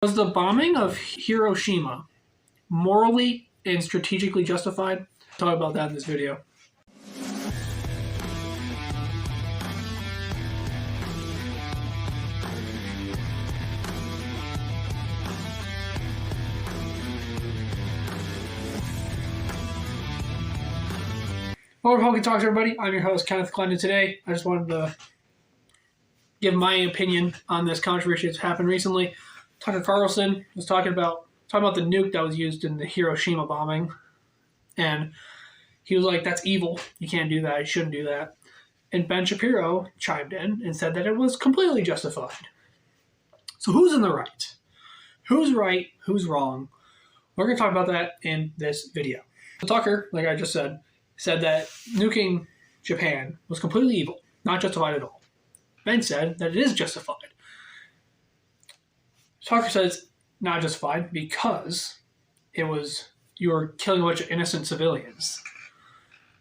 Was the bombing of Hiroshima morally and strategically justified? Talk about that in this video. Welcome to Hokie Talks, everybody. I'm your host, Kenneth Glendon. Today, I just wanted to give my opinion on this controversy that's happened recently. Tucker Carlson was talking about the nuke that was used in the Hiroshima bombing, and he was like, "That's evil. You can't do that. You shouldn't do that." And Ben Shapiro chimed in and said that it was completely justified. So who's in the right? Who's right? Who's wrong? We're going to talk about that in this video. Tucker, like I just said that nuking Japan was completely evil, not justified at all. Ben said that it is justified. Tucker says not justified because you were killing a bunch of innocent civilians.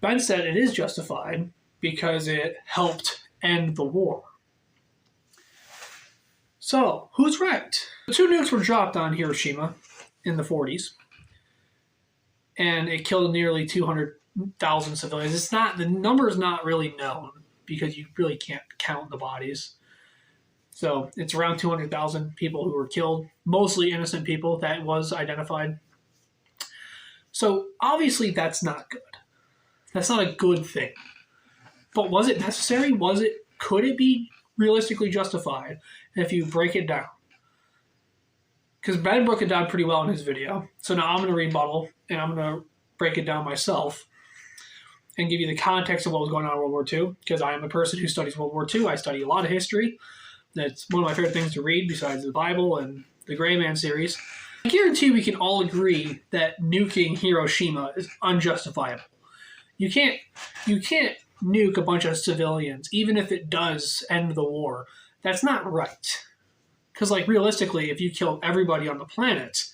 Ben said it is justified because it helped end the war. So, who's right? The two nukes were dropped on Hiroshima in the 40s, and it killed nearly 200,000 civilians. The number is not really known because you really can't count the bodies. So it's around 200,000 people who were killed, mostly innocent people. That was identified. So obviously that's not good. That's not a good thing. But was it necessary? Could it be realistically justified if you break it down? Because Ben broke it down pretty well in his video. So now I'm going to rebuttal and I'm going to break it down myself and give you the context of what was going on in World War II, because I am a person who studies World War II. I study a lot of history. That's one of my favorite things to read besides the Bible and the Gray Man series. I guarantee we can all agree that nuking Hiroshima is unjustifiable. You can't nuke a bunch of civilians, even if it does end the war. That's not right. Because, realistically, if you killed everybody on the planet,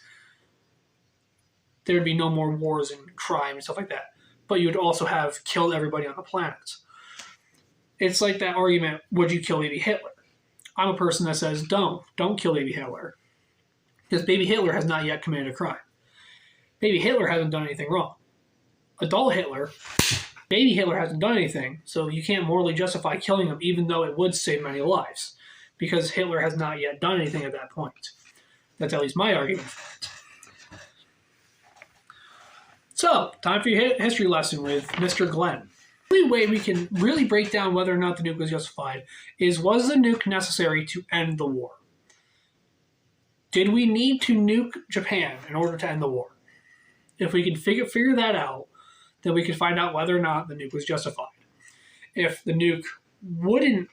there would be no more wars and crime and stuff like that. But you would also have killed everybody on the planet. It's like that argument, would you kill baby Hitler? I'm a person that says, don't kill baby Hitler. Because baby Hitler has not yet committed a crime. Baby Hitler hasn't done anything wrong. Baby Hitler hasn't done anything, so you can't morally justify killing him, even though it would save many lives. Because Hitler has not yet done anything at that point. That's at least my argument for it. So, time for your history lesson with Mr. Glenn. The only way we can really break down whether or not the nuke was justified is, was the nuke necessary to end the war? Did we need to nuke Japan in order to end the war? If we can figure that out, then we can find out whether or not the nuke was justified. If the nuke wasn't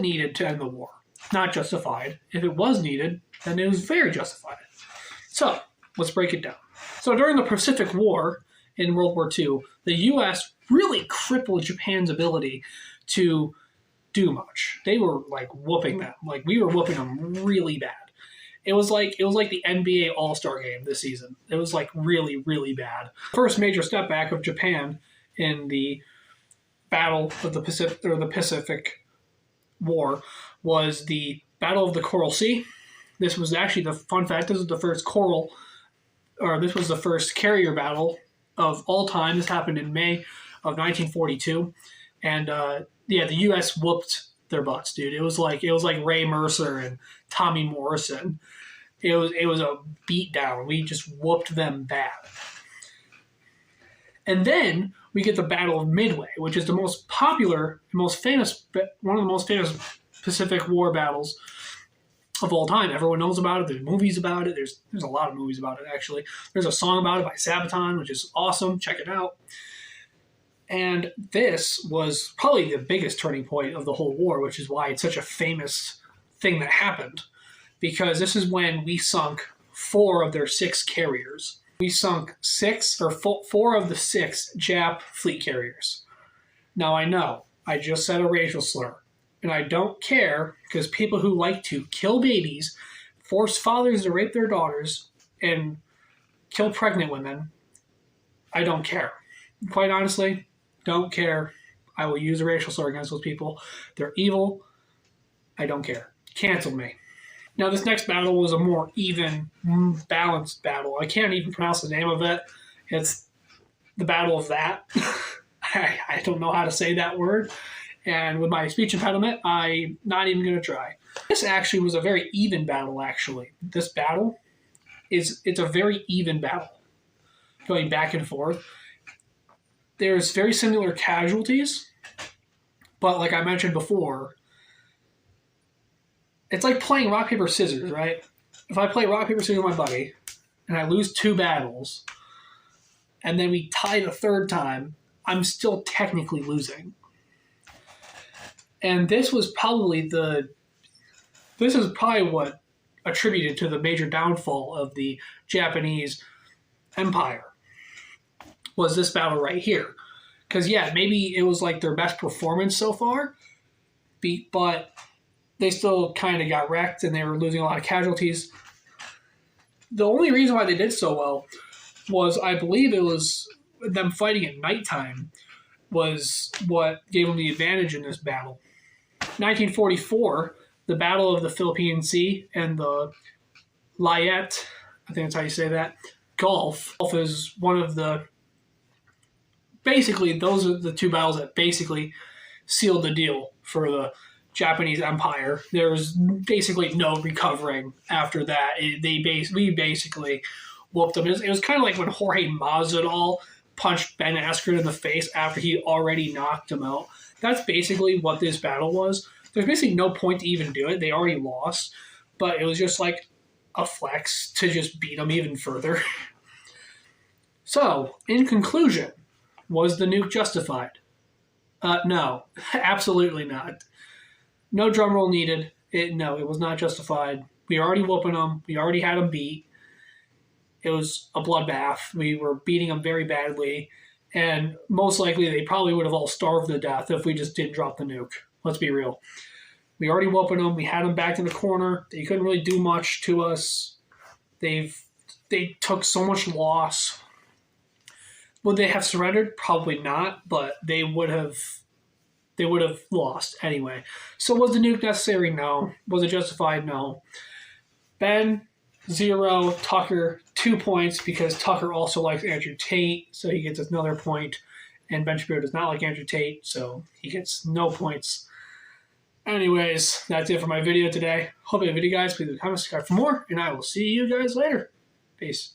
needed to end the war, not justified. If it was needed, then it was very justified. So, let's break it down. So during the Pacific War in World War II, the U.S. really crippled Japan's ability to do much. They were whooping them. We were whooping them really bad. It was like the NBA All-Star game this season. It was really, really bad. First major step back of Japan in the Battle of the Pacific War was the Battle of the Coral Sea. This was actually the fun fact. This was the first carrier battle of all time. This happened in May of 1942, and the U.S. whooped their butts, dude. It was like Ray Mercer and Tommy Morrison. It was a beatdown. We just whooped them bad. And then we get the Battle of Midway, which is the most popular, one of the most famous Pacific War battles of all time. Everyone knows about it. There's movies about it. There's a lot of movies about it, actually. There's a song about it by Sabaton, which is awesome. Check it out. And this was probably the biggest turning point of the whole war, which is why it's such a famous thing that happened. Because this is when we sunk 4 of their 6 carriers. We sunk 4 of the 6 Jap fleet carriers. Now I know, I just said a racial slur. And I don't care, because people who like to kill babies, force fathers to rape their daughters, and kill pregnant women, I don't care. Quite honestly, don't care. I will use a racial slur against those people. They're evil. I don't care. Cancel me. Now, this next battle was a more even, balanced battle. I can't even pronounce the name of it. It's the Battle of That. I don't know how to say that word. And with my speech impediment, I'm not even going to try. This actually was a very even battle, actually. This battle it's a very even battle, going back and forth. There's very similar casualties, but like I mentioned before, it's like playing rock, paper, scissors, right? If I play rock, paper, scissors with my buddy, and I lose 2 battles, and then we tie the third time, I'm still technically losing. And this is probably what attributed to the major downfall of the Japanese Empire, was this battle right here. Because, yeah, maybe it was like their best performance so far, but they still kind of got wrecked and they were losing a lot of casualties. The only reason why they did so well was, I believe it was them fighting at nighttime was what gave them the advantage in this battle. 1944, the Battle of the Philippine Sea and the Leyte, I think that's how you say that, Gulf. Gulf is one of the, basically, those are the 2 battles that basically sealed the deal for the Japanese Empire. There was basically no recovering after that. We basically whooped them. It was kind of like when Jorge Masvidal punched Ben Askren in the face after he already knocked him out. That's basically what this battle was. There's basically no point to even do it. They already lost, but it was just like a flex to just beat them even further. So, in conclusion, was the nuke justified? No, absolutely not. No drum roll needed. No, it was not justified. We already whooping them. We already had them beat. It was a bloodbath. We were beating them very badly. And most likely they probably would have all starved to death if we just didn't drop the nuke. Let's be real. We already whooping them. We had them back in the corner. They couldn't really do much to us. They took so much loss. Would they have surrendered? Probably not, but they would have lost anyway. So was the nuke necessary? No. Was it justified? No. Ben, 0. Tucker, 2 points, because Tucker also likes Andrew Tate, so he gets another point. And Ben Shapiro does not like Andrew Tate, so he gets no points. Anyways, that's it for my video today. Hope you have a video, guys. Please leave a comment, subscribe for more, and I will see you guys later. Peace.